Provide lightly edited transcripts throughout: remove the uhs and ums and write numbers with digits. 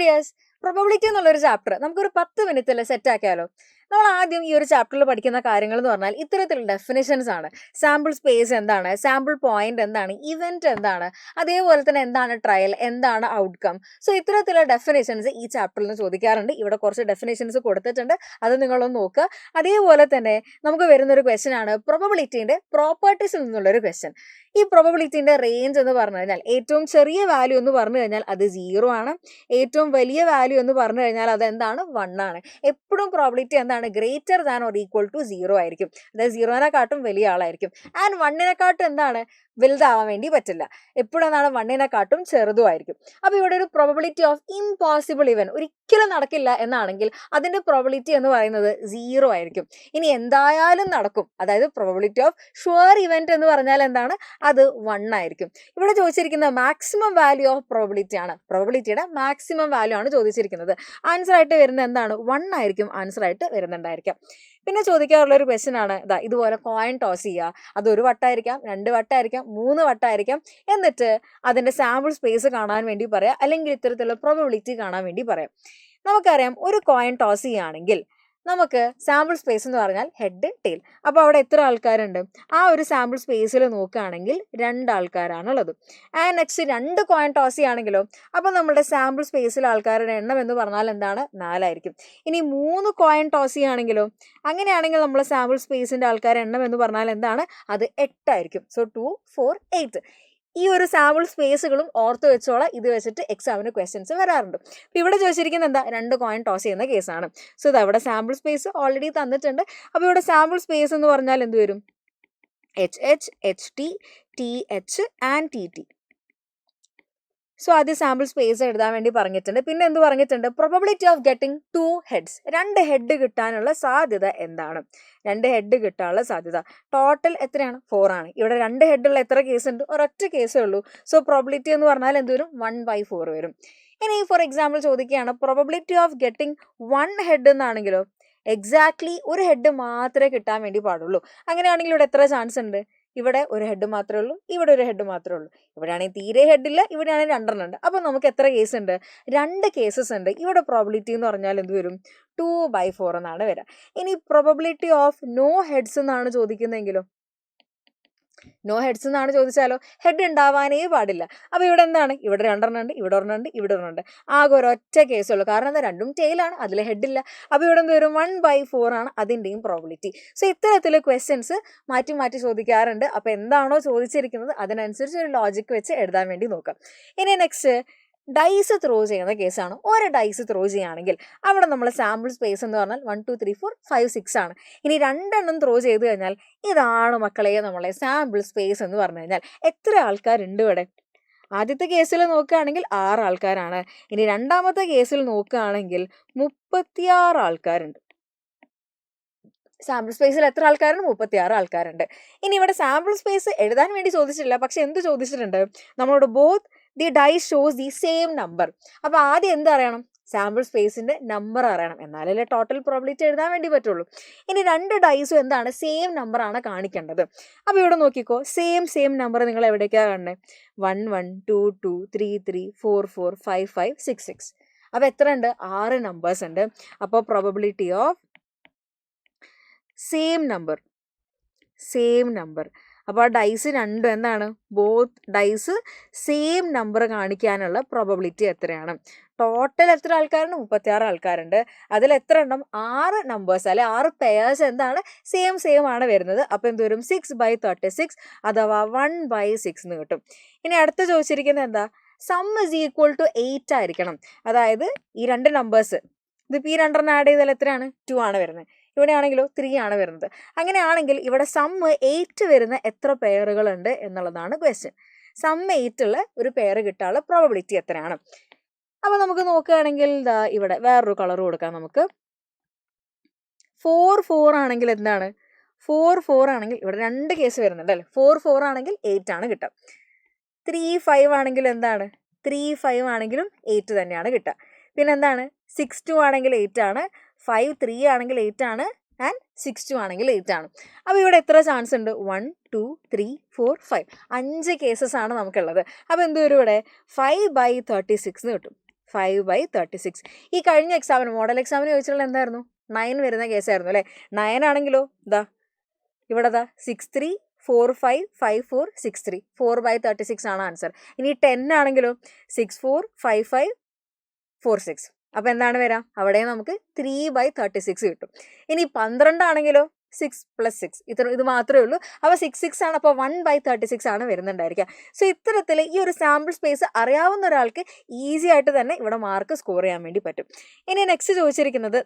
Dears, probability എന്നുള്ളൊരു chapter നമുക്കൊരു 10 മിനിറ്റിൽ സെറ്റ് ആക്കിയാലോ? നമ്മൾ ആദ്യം ഈ ഒരു ചാപ്റ്ററിൽ പഠിക്കുന്ന കാര്യങ്ങൾ എന്ന് പറഞ്ഞാൽ ഇത്തരത്തിലുള്ള ഡെഫിനിഷൻസ് ആണ്. സാമ്പിൾ സ്പേസ് എന്താണ്, സാമ്പിൾ പോയിന്റ് എന്താണ്, ഇവന്റ് എന്താണ്, അതേപോലെ തന്നെ എന്താണ് ട്രയൽ, എന്താണ് ഔട്ട്കം. സോ ഇത്തരത്തിലുള്ള ഡെഫിനിഷൻസ് ഈ ചാപ്റ്ററിൽ നിന്ന് ചോദിക്കാറുണ്ട്. ഇവിടെ കുറച്ച് ഡെഫിനിഷൻസ് കൊടുത്തിട്ടുണ്ട്, അത് നിങ്ങളൊന്ന് നോക്കുക. അതേപോലെ തന്നെ നമുക്ക് വരുന്നൊരു ക്വസ്റ്റ്യൻ ആണ് പ്രോബബിലിറ്റിന്റെ പ്രോപ്പർട്ടീസിൽ നിന്നുള്ളൊരു ക്വസ്റ്റ്യൻ. ഈ പ്രോബബിലിറ്റിന്റെ റേഞ്ച് എന്ന് പറഞ്ഞു കഴിഞ്ഞാൽ ഏറ്റവും ചെറിയ വാല്യൂ എന്ന് പറഞ്ഞു കഴിഞ്ഞാൽ അത് 0 ആണ്. ഏറ്റവും വലിയ വാല്യൂ എന്ന് പറഞ്ഞു കഴിഞ്ഞാൽ അത് എന്താണ്, 1 ആണ്. എപ്പോഴും പ്രോബബിലിറ്റി എന്താണ്, greater than or equal to 0 ആയിരിക്കും. അതായത് 0-നെക്കാട്ടും വലിയ ആളായിരിക്കും. ആൻഡ് 1-നെക്കാട്ടും എന്താണ്, വലുതാവാൻ വേണ്ടി പറ്റില്ല. എപ്പോഴും എന്താണ്, 1-നെക്കാട്ടും ചെറുതുമായിരിക്കും. അപ്പൊ ഇവിടെ ഒരു പ്രോബബിലിറ്റി ഓഫ് ഇംപോസിബിൾ ഇവന്റ്, ഒരിക്കലും നടക്കില്ല എന്നാണെങ്കിൽ അതിന്റെ പ്രോബബിലിറ്റി എന്ന് പറയുന്നത് 0 ആയിരിക്കും. ഇനി എന്തായാലും നടക്കും, അതായത് പ്രോബബിലിറ്റി ഓഫ് ഷുവർ ഇവന്റ് എന്ന് പറഞ്ഞാൽ എന്താണ്, അത് 1 ആയിരിക്കും. ഇവിടെ ചോദിച്ചിരിക്കുന്ന മാക്സിമം വാല്യൂ ഓഫ് പ്രോബബിലിറ്റി ആണ്. പ്രോബബിലിറ്റിയുടെ മാക്സിമം വാല്യൂ ആണ് ചോദിച്ചിരിക്കുന്നത്. ആൻസർ ആയിട്ട് വരുന്നത് എന്താണ്, 1 ആയിരിക്കും ആൻസർ ആയിട്ട് വരുന്നുണ്ടായിരിക്കാം. പിന്നെ ചോദിക്കാറുള്ള ഒരു ക്വസ്റ്റ്യൻ ആണ് ഇതുപോലെ കോയിൻ ടോസ് ചെയ്യുക. അത് 1 വട്ടമായിരിക്കാം, 2 വട്ടമായിരിക്കാം, 3 വട്ടമായിരിക്കാം. എന്നിട്ട് അതിന്റെ സാമ്പിൾ സ്പേസ് കാണാൻ വേണ്ടി പറയാം, അല്ലെങ്കിൽ ഇത്തരത്തിലുള്ള പ്രോബബിലിറ്റി കാണാൻ വേണ്ടി പറയാം. നമുക്കറിയാം, ഒരു കോയിൻ ടോസ് ചെയ്യുകയാണെങ്കിൽ നമുക്ക് സാമ്പിൾ സ്പേസ് എന്ന് പറഞ്ഞാൽ ഹെഡ് ടെയിൽ. അപ്പോൾ അവിടെ എത്ര ആൾക്കാരുണ്ട്, ആ ഒരു സാമ്പിൾ സ്പേസിൽ നോക്കുകയാണെങ്കിൽ 2 ആൾക്കാരാണുള്ളത്. ആൻഡ് നെക്സ്റ്റ് 2 കോയിൻ ടോസ് ചെയ്യുകയാണെങ്കിലോ, അപ്പോൾ നമ്മുടെ സാമ്പിൾ സ്പേസിൽ ആൾക്കാരുടെ എണ്ണം എന്ന് പറഞ്ഞാൽ എന്താണ്, 4 ആയിരിക്കും. ഇനി 3 കോയിൻ ടോസ് ചെയ്യുകയാണെങ്കിലോ, അങ്ങനെയാണെങ്കിൽ നമ്മൾ സാമ്പിൾ സ്പേസിൻ്റെ ആൾക്കാരുടെ എണ്ണം എന്ന് പറഞ്ഞാൽ എന്താണ്, അത് 8 ആയിരിക്കും. സോ 2, 4, 8. ഈ ഒരു സാമ്പിൾ സ്പേസുകളും ഓർത്ത് വെച്ചോളാം. ഇത് വെച്ചിട്ട് എക്സാമിന് ക്വസ്റ്റ്യൻസ് വരാറുണ്ട്. അപ്പോൾ ഇവിടെ ചോദിച്ചിരിക്കുന്നത് എന്താ, 2 കോയിൻ ടോസ് ചെയ്യുന്ന കേസാണ്. സോ ഇത് അവിടെ സാമ്പിൾ സ്പേസ് ഓൾറെഡി തന്നിട്ടുണ്ട്. അപ്പോൾ ഇവിടെ സാമ്പിൾ സ്പേസ് എന്ന് പറഞ്ഞാൽ എന്ത് വരും, HH, HT, TH and TT. So ആദ്യം സാമ്പിൾ സ്പേസ് എഴുതാൻ വേണ്ടി പറഞ്ഞിട്ടുണ്ട്. പിന്നെ എന്ത് പറഞ്ഞിട്ടുണ്ട്, probability of getting 2 heads, 2 head കിട്ടാനുള്ള സാധ്യത എന്താണ്. 2 ഹെഡ് കിട്ടാനുള്ള സാധ്യത ടോട്ടൽ എത്രയാണ്, 4 ആണ്. ഇവിടെ 2 ഹെഡുള്ള എത്ര കേസ് ഉണ്ട്, ഒരൊറ്റ കേസേ ഉള്ളൂ. സോ പ്രോബബിലിറ്റി എന്ന് പറഞ്ഞാൽ എന്ത് വരും, 1/4 വരും. ഇനി ഫോർ എക്സാമ്പിൾ ചോദിക്കുകയാണ് പ്രോബബിലിറ്റി ഓഫ് ഗെറ്റിംഗ് 1 ഹെഡ് എന്നാണെങ്കിലോ, എക്സാക്ട്ലി ഒരു ഹെഡ് മാത്രമേ കിട്ടാൻ വേണ്ടി പാടുള്ളൂ. അങ്ങനെയാണെങ്കിൽ ഇവിടെ എത്ര ചാൻസ് ഉണ്ട്, ഇവിടെ ഒരു ഹെഡ് മാത്രമേ ഉള്ളൂ, ഇവിടെ ഒരു ഹെഡ് മാത്രമേ ഉള്ളൂ. ഇവിടെയാണെങ്കിൽ തീരെ ഹെഡില്ല, ഇവിടെയാണെങ്കിൽ 2 ഉണ്ട്. അപ്പോൾ നമുക്ക് എത്ര കേസ് ഉണ്ട്, 2 കേസസ് ഉണ്ട്. ഇവിടെ പ്രോബബിലിറ്റി എന്ന് പറഞ്ഞാൽ എന്ത് വരും, 2/4 എന്നാണ് വരിക. ഇനി പ്രോബബിലിറ്റി ഓഫ് നോ ഹെഡ്സ് എന്നാണ് ചോദിക്കുന്നതെങ്കിലോ, നോ ഹെഡ്സ് എന്നാണ് ചോദിച്ചാലോ, ഹെഡ് ഉണ്ടാവാനേ പാടില്ല. അപ്പോൾ ഇവിടെ എന്താണ്, ഇവിടെ 2 ഉണ്ട്, ഇവിടെ 1 ഉണ്ട്, ഇവിടെ 1 ഉണ്ട്. ആകെ ഒരൊറ്റ കേസുള്ളൂ. കാരണം എന്താ, 2ഉം ടെയിലാണ്, അതിൽ ഹെഡില്ല. അപ്പോൾ ഇവിടെ എന്ത് വരും, 1/4 ആണ് അതിൻ്റെയും പ്രോബബിലിറ്റി. സോ ഇത്തരത്തിൽ ക്വസ്റ്റ്യൻസ് മാറ്റി മാറ്റി ചോദിക്കാറുണ്ട്. അപ്പോൾ എന്താണോ ചോദിച്ചിരിക്കുന്നത് അതിനനുസരിച്ച് ഒരു ലോജിക്ക് വെച്ച് എഴുതാൻ വേണ്ടി നോക്കാം. ഇനി നെക്സ്റ്റ് ഡൈസ് ത്രോ ചെയ്യുന്ന കേസാണ്. ഒരു ഡൈസ് ത്രോ ചെയ്യുകയാണെങ്കിൽ അവിടെ നമ്മൾ സാമ്പിൾ സ്പേസ് എന്ന് പറഞ്ഞാൽ 1, 2, 3, 4, 5, 6 ആണ്. ഇനി 2 എണ്ണം ത്രോ ചെയ്ത് കഴിഞ്ഞാൽ ഇതാണ് മക്കളെ നമ്മളെ സാമ്പിൾ സ്പേസ് എന്ന് പറഞ്ഞു കഴിഞ്ഞാൽ എത്ര ആൾക്കാരുണ്ട് ഇവിടെ. ആദ്യത്തെ കേസിൽ നോക്കുകയാണെങ്കിൽ 6 ആൾക്കാരാണ്. ഇനി രണ്ടാമത്തെ കേസിൽ നോക്കുകയാണെങ്കിൽ 36 ആൾക്കാരുണ്ട്. സാമ്പിൾ സ്പേസിൽ എത്ര ആൾക്കാരുണ്ട്, 36 ആൾക്കാരുണ്ട്. ഇനി ഇവിടെ സാമ്പിൾ സ്പേസ് എഴുതാൻ വേണ്ടി ചോദിച്ചിട്ടില്ല, പക്ഷെ എന്ത് ചോദിച്ചിട്ടുണ്ട്, നമ്മളോട് both the dice shows the same number. അപ്പോൾ ആദ്യം എന്ത് അറിയണം, സാമ്പിൾ സ്പേസിന്റെ നമ്പർ അറിയണം, എന്നാലല്ലേ ടോട്ടൽ പ്രോബബിലിറ്റി എഴുതാൻ വേണ്ടി പറ്റുള്ളൂ. ഇനി 2 ഡൈസും എന്താണ്, സെയിം നമ്പർ ആണ് കാണിക്കേണ്ടത്. അപ്പോൾ ഇവിടെ നോക്കിക്കോ, സെയിം നമ്പർ നിങ്ങൾ എവിടേക്കാണ് കാണുന്നത്, 1, 1, 2, 2, 3, 3, 4, 4, 5, 5, 6, 6. അപ്പോൾ എത്ര ഉണ്ട്, 6 നമ്പേഴ്സ് ഉണ്ട്. അപ്പോൾ പ്രോബബിലിറ്റി ഓഫ് സെയിം നമ്പർ. അപ്പോൾ ആ ഡൈസ് 2 എന്താണ്, ബോത്ത് ഡൈസ് സെയിം നമ്പർ കാണിക്കാനുള്ള പ്രോബബിലിറ്റി എത്രയാണ്. ടോട്ടൽ എത്ര ആൾക്കാരുണ്ട്, 36 ആൾക്കാരുണ്ട്. അതിൽ എത്ര എണ്ണം, 6 നമ്പേഴ്സ് അല്ലെ 6 പെയേഴ്സ് എന്താണ്, സെയിം ആണ് വരുന്നത്. അപ്പോൾ എന്ത് വരും, 6/36 അഥവാ 1/6 എന്ന് കിട്ടും. ഇനി അടുത്ത് ചോദിച്ചിരിക്കുന്നത് എന്താ, സം ഇസ് ഈക്വൽ ടു 8 ആയിരിക്കണം. അതായത് ഈ 2 നമ്പേഴ്സ് ഇതിപ്പോൾ ഈ 2 ആഡ് ചെയ്താൽ എത്രയാണ്, 2 ആണ് വരുന്നത്. ഇവിടെ ആണെങ്കിലോ 3 ആണ് വരുന്നത്. അങ്ങനെയാണെങ്കിൽ ഇവിടെ സം 8 വരുന്ന എത്ര പെയറുകളുണ്ട് എന്നുള്ളതാണ് ക്വസ്റ്റ്യൻ. സം 8 ഉള്ള ഒരു പെയർ കിട്ടാനുള്ള പ്രോബബിലിറ്റി എത്രയാണ്. അപ്പോൾ നമുക്ക് നോക്കുകയാണെങ്കിൽ ഇവിടെ വേറൊരു കളർ കൊടുക്കാം നമുക്ക്. 4 ആണെങ്കിൽ എന്താണ്, 4 ആണെങ്കിൽ ഇവിടെ 2 കേസ് വരുന്നുണ്ട് അല്ലേ. 4 ആണെങ്കിൽ 8 ആണ് കിട്ടുക. 3 ആണെങ്കിൽ എന്താണ്, 3 ആണെങ്കിലും 8 തന്നെയാണ് കിട്ടുക. പിന്നെ എന്താണ്, 6 ആണെങ്കിൽ 8 ആണ്, 5 ആണെങ്കിൽ 8 ആണ്, ആൻഡ് 6 ആണെങ്കിൽ 8 ആണ്. അപ്പോൾ ഇവിടെ എത്ര ചാൻസ് ഉണ്ട്, 1, 2, 3, 4, 5 5 കേസസ് ആണ് നമുക്കുള്ളത്. അപ്പോൾ എന്ത് വരും, ഇവിടെ 5/36 എന്ന് കിട്ടും. 5/36. ഈ കഴിഞ്ഞ എക്സാമിന് മോഡൽ എക്സാമിന് ചോദിച്ചിട്ടുള്ള എന്തായിരുന്നു? 9 വരുന്ന കേസായിരുന്നു അല്ലേ? 9 ആണെങ്കിലോ ഇതാ ഇവിടെ 63455463 4/36 ആണ് ആൻസർ. ഇനി 10 ആണെങ്കിലോ 645546. അപ്പോൾ എന്താണ് വരാം? അവിടെ നമുക്ക് 3/36 കിട്ടും. ഇനി 12 ആണെങ്കിലോ 6 + 6 ഇത് മാത്രമേ ഉള്ളൂ. അപ്പോൾ 6 ആണ്. അപ്പോൾ 1/36 ആണ് വരുന്നുണ്ടായിരിക്കുക. സോ ഇത്തരത്തിൽ ഈ ഒരു സാമ്പിൾ സ്പേസ് അറിയാവുന്ന ഒരാൾക്ക് ഈസി ആയിട്ട് തന്നെ ഇവിടെ മാർക്ക് സ്കോർ ചെയ്യാൻ വേണ്ടി പറ്റും. ഇനി നെക്സ്റ്റ് ചോദിച്ചിരിക്കുന്നത്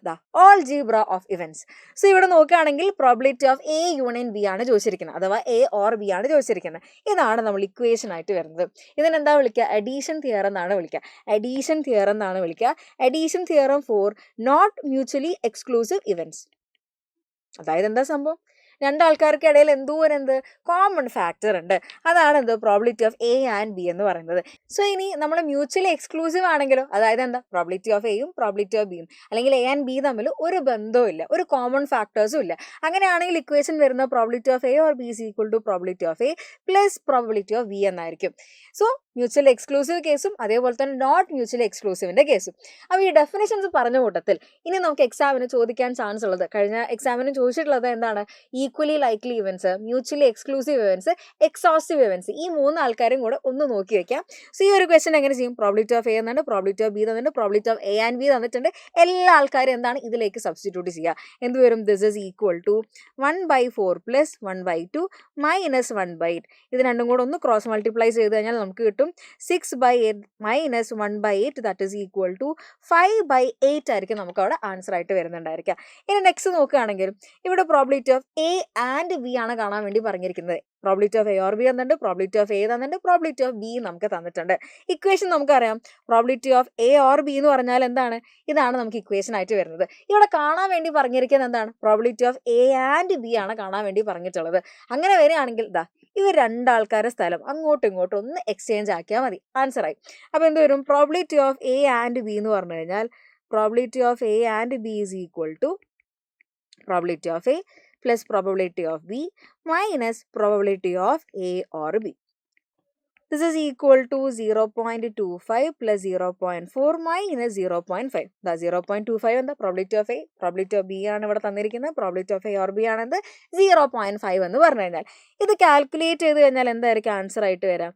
ഓൾജീബ്ര ഓഫ് ഇവൻറ്റ്സ്. സോ ഇവിടെ നോക്കുകയാണെങ്കിൽ probability of A union B ആണ് ചോദിച്ചിരിക്കുന്നത്, അഥവാ എ ഓർ ബി ആണ് ചോദിച്ചിരിക്കുന്നത്. ഇതാണ് നമ്മൾ ഇക്വേഷൻ ആയിട്ട് വരുന്നത്. ഇതിനെന്താ വിളിക്കുക? അഡീഷൻ തിയറം എന്നാണ് വിളിക്കുക. അഡീഷൻ തിയറം എന്നാണ് വിളിക്കുക. Addition theorem for not mutually exclusive events. അതായത് എന്താ സംഭവം? രണ്ടാൾക്കാർക്ക് ഇടയിൽ എന്തോ ഒരു കോമൺ ഫാക്ടർ ഉണ്ട്. അതാണ് probability of A and B എന്ന് പറയുന്നത്. സോ ഇനി നമ്മൾ മ്യൂച്വലി എക്സ്ക്ലൂസീവ് ആണെങ്കിലോ, അതായത് എന്താ പ്രോബിലിറ്റി ഓഫ് എയും പ്രോബിലിറ്റി ഓഫ് ബിയും, അല്ലെങ്കിൽ എ ആൻഡ് ബി തമ്മിൽ ഒരു ബന്ധവും ഇല്ല, ഒരു കോമൺ ഫാക്ടേഴ്സും ഇല്ല. അങ്ങനെയാണെങ്കിൽ ഇക്വേഷൻ വരുന്ന probability of A or B is equal to probability of A plus probability of B എന്നായിരിക്കും. സോ മ്യൂച്വൽ എക്സ്ക്ലൂസീവ് കേസും അതേപോലെ തന്നെ നോട്ട് മ്യൂച്വലി എക്സ്ക്ലൂസീവിന്റെ കേസും. അപ്പോൾ ഈ ഡെഫിനേഷൻസ് പറഞ്ഞ കൂട്ടത്തിൽ ഇനി നമുക്ക് എക്സാമിന് ചോദിക്കാൻ ചാൻസ് ഉള്ളത്, കഴിഞ്ഞ എക്സാമിന് ചോദിച്ചിട്ടുള്ളത് എന്താണ്? Equally likely events, mutually exclusive events, exhaustive events. ഈ 3 ആൾക്കാരും കൂടെ ഒന്ന് നോക്കി വെക്കാം. സോ ഈ ഒരു ക്വസ്റ്റൻ എങ്ങനെ ചെയ്യും? പ്രോബിലിറ്റി ഓഫ് എ എന്നുണ്ട്, പ്രോബിലിറ്റി ഓഫ് ബി തന്നിട്ടുണ്ട്, probability of A and B തന്നിട്ടുണ്ട്. എല്ലാ ആൾക്കാരും എന്താണ് ഇതിലേക്ക് സബ്സ്റ്റിറ്റ്യൂട്ട് ചെയ്യുക? എന്ത് വരും? This is equal to 1/4 + 1/2 - 1/8. ഇത് രണ്ടും കൂടെ ഒന്ന് ക്രോസ് മൾട്ടിപ്ലൈ ചെയ്ത് കഴിഞ്ഞാൽ നമുക്ക് കിട്ടും 6/8 - 1/8, ദാറ്റ് ഈസ് ഈക്വൽ ടു 5/8 ആയിരിക്കും നമുക്ക് അവിടെ ആൻസർ ആയിട്ട് വരുന്നുണ്ടായിരിക്കുക. ഇനി നെക്സ്റ്റ് നോക്കുകയാണെങ്കിൽ ഇവിടെ probability of A and B ആണ് കാണാൻ വേണ്ടി പറഞ്ഞിരിക്കുന്നത്. Probability of A or B തന്നിട്ടുണ്ട്, പ്രോബിലിറ്റി ഓഫ് എ തന്നിട്ടുണ്ട്, പ്രോബിലിറ്റി ഓഫ് ബി നമുക്ക് തന്നിട്ടുണ്ട്. ഇക്വേഷൻ നമുക്കറിയാം. Probability of A or B എന്ന് പറഞ്ഞാൽ എന്താണ്? ഇതാണ് നമുക്ക് ഇക്വേഷൻ ആയിട്ട് വരുന്നത്. ഇവിടെ കാണാൻ വേണ്ടി പറഞ്ഞിരിക്കുന്നത് എന്താണ്? Probability of A and B ആണ് കാണാൻ വേണ്ടി പറഞ്ഞിട്ടുള്ളത്. അങ്ങനെ വരികയാണെങ്കിൽ ഇവർ രണ്ടാൾക്കാരുടെ സ്ഥലം അങ്ങോട്ടും ഇങ്ങോട്ടും ഒന്ന് എക്സ്ചേഞ്ച് ആക്കിയാൽ മതി, ആൻസർ ആയി. അപ്പോൾ എന്ത് വരും? Probability of A and B എന്ന് പറഞ്ഞു കഴിഞ്ഞാൽ probability of A and B is equal to probability of A plus probability of B minus probability of A or B. This is equal to 0.25 plus 0.4 minus 0.5. The 0.25 and the probability of A, probability of B ആണ് ഇവിടെ തന്നിരിക്കുന്നത്, probability of A or B ആണെന്ന് 0.5 എന്ന് പറഞ്ഞു കഴിഞ്ഞാൽ ഇത് calculate ചെയ്ത് കഴിഞ്ഞാൽ എന്തായിരിക്കും ആൻസർ ആയിട്ട് വരാം?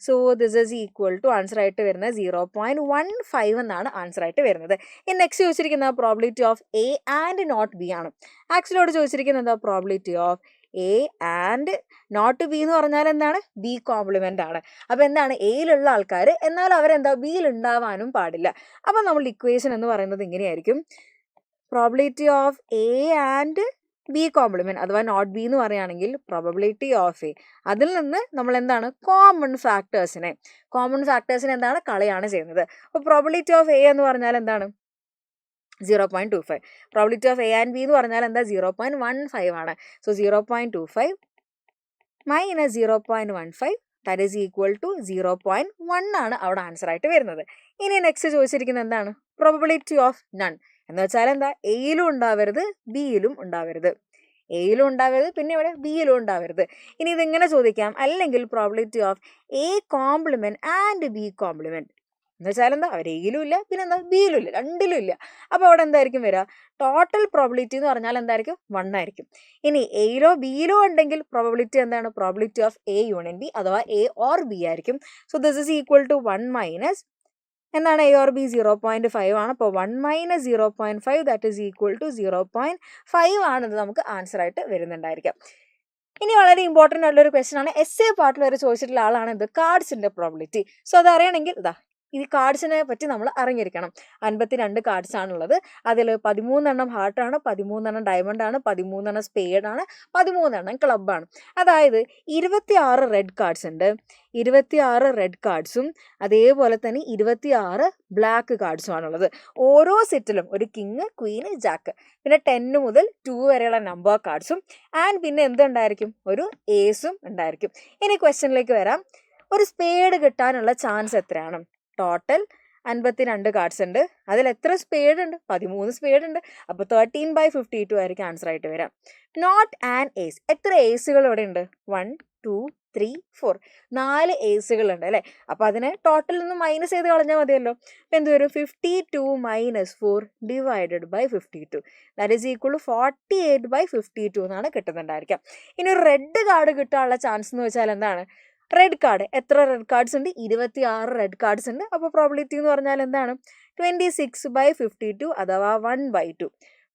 So this is equal to answer ആയിട്ട് വരുന്നത് 0.15 എന്നാണ് ആൻസർ ആയിട്ട് വരുന്നത്. ഇനി നെക്സ്റ്റ് ചോദിച്ചിരിക്കുന്ന probability of A and not B ആണ്. ആക്ച്വലിയോട് ചോദിച്ചിരിക്കുന്നത് probability of A and not B എന്ന് പറഞ്ഞാൽ എന്താണ്? ബി കോംപ്ലിമെന്റ് ആണ്. അപ്പോൾ എന്താണ്? എയിലുള്ള ആൾക്കാർ എന്നാൽ അവരെന്താ ബിയിൽ ഉണ്ടാവാനും പാടില്ല. അപ്പോൾ നമ്മൾ ഇക്വേഷൻ എന്ന് പറയുന്നത് ഇങ്ങനെയായിരിക്കും. Probability of A and B complement അഥവാ നോട്ട് ബി എന്ന് പറയുകയാണെങ്കിൽ പ്രോബബിലിറ്റി ഓഫ് എ, അതിൽ നിന്ന് നമ്മൾ എന്താണ് കോമൺ ഫാക്ടേഴ്സിനെ എന്താണ് കളയാണ് ചെയ്യുന്നത്. അപ്പോൾ പ്രോബിലിറ്റി ഓഫ് എ എന്ന് പറഞ്ഞാൽ എന്താണ്? 0.25. Probability of A and B എന്ന് പറഞ്ഞാൽ എന്താ? 0.15 ആണ്. So 0.25 minus 0.15 that is equal to 0.1 ആണ് അവിടെ ആൻസർ ആയിട്ട് വരുന്നത്. ഇനി നെക്സ്റ്റ് ചോദിച്ചിരിക്കുന്നത് എന്താണ്? പ്രോബിലിറ്റി ഓഫ് നൺ എന്ന് വെച്ചാൽ എന്താ? എയിലും ഉണ്ടാവരുത്, ബിയിലും ഉണ്ടാവരുത്. എയിലും ഉണ്ടാവരുത്, പിന്നെ ഇവിടെ ബിയിലും ഉണ്ടാവരുത്. ഇനി ഇതിങ്ങനെ ചോദിക്കാം, അല്ലെങ്കിൽ probability of A complement and B complement എന്ന് വെച്ചാൽ എന്താ? അവർ എയിലും ഇല്ല, പിന്നെ എന്താ ബിയിലും ഇല്ല, രണ്ടിലും ഇല്ല. അപ്പോൾ അവിടെ എന്തായിരിക്കും വരിക? ടോട്ടൽ പ്രോബിലിറ്റി എന്ന് പറഞ്ഞാൽ എന്തായിരിക്കും? 1 ആയിരിക്കും. ഇനി എയിലോ ബിയിലോ ഉണ്ടെങ്കിൽ പ്രോബിലിറ്റി എന്താണ്? Probability of A union B അഥവാ എ ഓർ ബി ആയിരിക്കും. So this is equal to 1 minus എന്താണ്? എ ഓർ ബി 0.5 ആണ്. അപ്പോൾ 1 minus 0.5 that is equal to 0.5 ആണിത് നമുക്ക് ആൻസർ ആയിട്ട് വരുന്നുണ്ടായിരിക്കാം. ഇനി വളരെ ഇമ്പോർട്ടൻ്റ് ആയിട്ടുള്ള ഒരു ക്വസ്റ്റൻ ആണ്. എസ് എ പാർട്ടിൽ വരെ ചോദിച്ചിട്ടുള്ള ആളാണ് ഇത് കാർഡ്സിന്റെ പ്രോബിലിറ്റി. സോ അത് അറിയണമെങ്കിൽ ഈ കാർഡ്സിനെ പറ്റി നമ്മൾ അറിഞ്ഞിരിക്കണം. 52 കാർഡ്സ് ആണുള്ളത്. അതിൽ 13 ഹാർട്ടാണ്, 13 ഡയമണ്ട് ആണ്, 13 സ്പേഡ് ആണ്, 13 ക്ലബ്ബാണ്. അതായത് 26 റെഡ് കാർഡ്സ് ഉണ്ട്. 26 റെഡ് കാർഡ്സും അതേപോലെ തന്നെ 26 ബ്ലാക്ക് കാർഡ്സും ആണുള്ളത്. ഓരോ സെറ്റിലും ഒരു കിങ്, ക്വീന്, ജാക്ക്, പിന്നെ 10 മുതൽ 2 വരെയുള്ള നമ്പർ കാർഡ്സും ആൻഡ് പിന്നെ എന്തുണ്ടായിരിക്കും? ഒരു ഏസും ഉണ്ടായിരിക്കും. ഇനി ക്വസ്റ്റ്യനിലേക്ക് വരാം. ഒരു സ്പേഡ് കിട്ടാനുള്ള ചാൻസ് എത്രയാണ്? ടോട്ടൽ 52 കാർഡ്സ് ഉണ്ട്. അതിൽ എത്ര സ്പേഡ് ഉണ്ട്? 13 സ്പേഡ് ഉണ്ട്. അപ്പോൾ 13/52 ആയിരിക്കും ആൻസർ ആയിട്ട് വരാം. നോട്ട് ആൻഡ് ഏസ്, എത്ര ഏസുകൾ ഇവിടെ ഉണ്ട്? 1 2 3, 4 4 ഏസുകളുണ്ട് അല്ലേ. അപ്പോൾ അതിനെ ടോട്ടൽ ഒന്ന് മൈനസ് ചെയ്ത് കളഞ്ഞാൽ മതിയല്ലോ. അപ്പോൾ എന്ത് വരും? 52 minus 4 divided by 52 that is equal to 48/52 എന്നാണ് കിട്ടുന്നുണ്ടായിരിക്കാം. ഇനി ഒരു റെഡ് കാർഡ് കിട്ടാനുള്ള ചാൻസ് എന്ന് വെച്ചാൽ എന്താണ്? റെഡ് കാർഡ് എത്ര റെഡ് കാർഡ്സ് ഉണ്ട്? 26 റെഡ് കാർഡ്സ് ഉണ്ട്. അപ്പോൾ പ്രോബിലിറ്റി എന്ന് പറഞ്ഞാൽ എന്താണ്? 26/52 അഥവാ 1/2.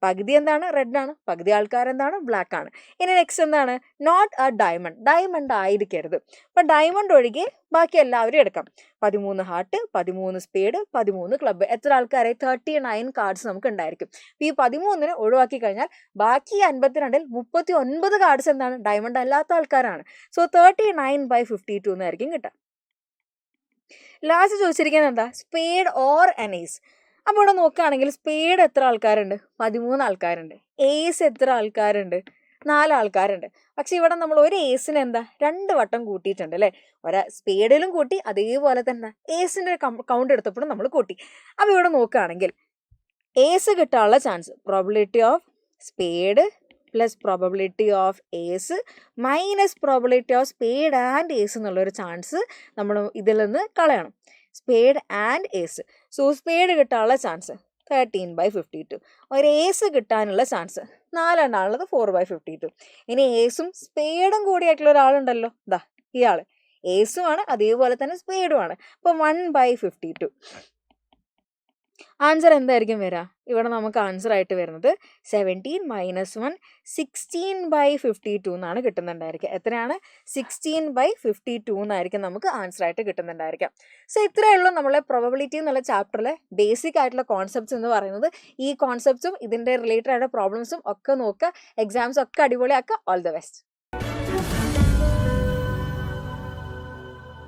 പകുതി എന്താണ്? റെഡ് ആണ്. പകുതി ആൾക്കാർ എന്താണ്? ബ്ലാക്ക് ആണ്. ഇനി നെക്സ്റ്റ് എന്താണ്? Not A diamond. ഡയമണ്ട് ആയിരിക്കരുത്. അപ്പം ഡയമണ്ട് ഒഴികെ ബാക്കി എല്ലാവരും എടുക്കാം. 13 ഹാർട്ട്, 13 സ്പേഡ്, 13 ക്ലബ്ബ്. എത്ര ആൾക്കാരെ? 39 കാർഡ്സ് നമുക്ക് ഉണ്ടായിരിക്കും. ഈ 13 ഒഴിവാക്കി കഴിഞ്ഞാൽ ബാക്കി 52-ൽ 39 കാർഡ്സ് എന്താണ്? ഡയമണ്ട് അല്ലാത്ത ആൾക്കാരാണ്. സോ 39/52 എന്നായിരിക്കും കിട്ടുക. ലാസ്റ്റ് ചോദിച്ചിരിക്കുന്നത് എന്താ? Spade or an ace. അപ്പോൾ ഇവിടെ നോക്കുകയാണെങ്കിൽ സ്പേഡ് എത്ര ആൾക്കാരുണ്ട്? 13 ആൾക്കാരുണ്ട്. ഏസ് എത്ര ആൾക്കാരുണ്ട്? 4 ആൾക്കാരുണ്ട്. പക്ഷെ ഇവിടെ നമ്മൾ ഒരു ഏസിന് എന്താ 2 വട്ടം കൂട്ടിയിട്ടുണ്ട് അല്ലേ. സ്പേഡിലും കൂട്ടി, അതേപോലെ തന്നെ ഏസിൻ്റെ കൗണ്ട് എടുത്തപ്പോഴും നമ്മൾ കൂട്ടി. അപ്പോൾ ഇവിടെ നോക്കുകയാണെങ്കിൽ ഏസ് കിട്ടാനുള്ള chance probability of spade plus probability of ace minus probability of spade and ace എന്നുള്ളൊരു ചാൻസ് നമ്മൾ ഇതിൽ നിന്ന് കളയണം. Spade and ace. So spade കിട്ടാനുള്ള ചാൻസ് 13/52. ഒരു ഏസ് കിട്ടാനുള്ള ചാൻസ് 4 എണ്ണാണുള്ളത് 4/52. ഇനി ഏസും സ്പേഡും കൂടിയായിട്ടുള്ള ഒരാളുണ്ടല്ലോ, ദാ ഇയാൾ ഏസും ആണ് അതേപോലെ തന്നെ സ്പേഡും ആണ്. അപ്പോൾ 1/52. ആൻസർ എന്തായിരിക്കും വരിക? ഇവിടെ നമുക്ക് ആൻസർ ആയിട്ട് വരുന്നത് 17 - 1 16/52 എന്നാണ് കിട്ടുന്നുണ്ടായിരിക്കുക. എത്രയാണ്? 16/52 എന്നായിരിക്കും നമുക്ക് ആൻസർ ആയിട്ട് കിട്ടുന്നുണ്ടായിരിക്കാം. സോ ഇത്രയേ ഉള്ളൂ നമ്മളെ പ്രോബബിലിറ്റി എന്നുള്ള ചാപ്റ്ററിലെ ബേസിക് ആയിട്ടുള്ള കോൺസെപ്റ്റ്സ് എന്ന് പറയുന്നത്. ഈ കോൺസെപ്റ്റ്സും ഇതിൻ്റെ റിലേറ്റഡ് ആയിട്ടുള്ള പ്രോബ്ലംസും ഒക്കെ നോക്കുക. എക്സാംസ് ഒക്കെ അടിപൊളിയാക്കുക. All the best.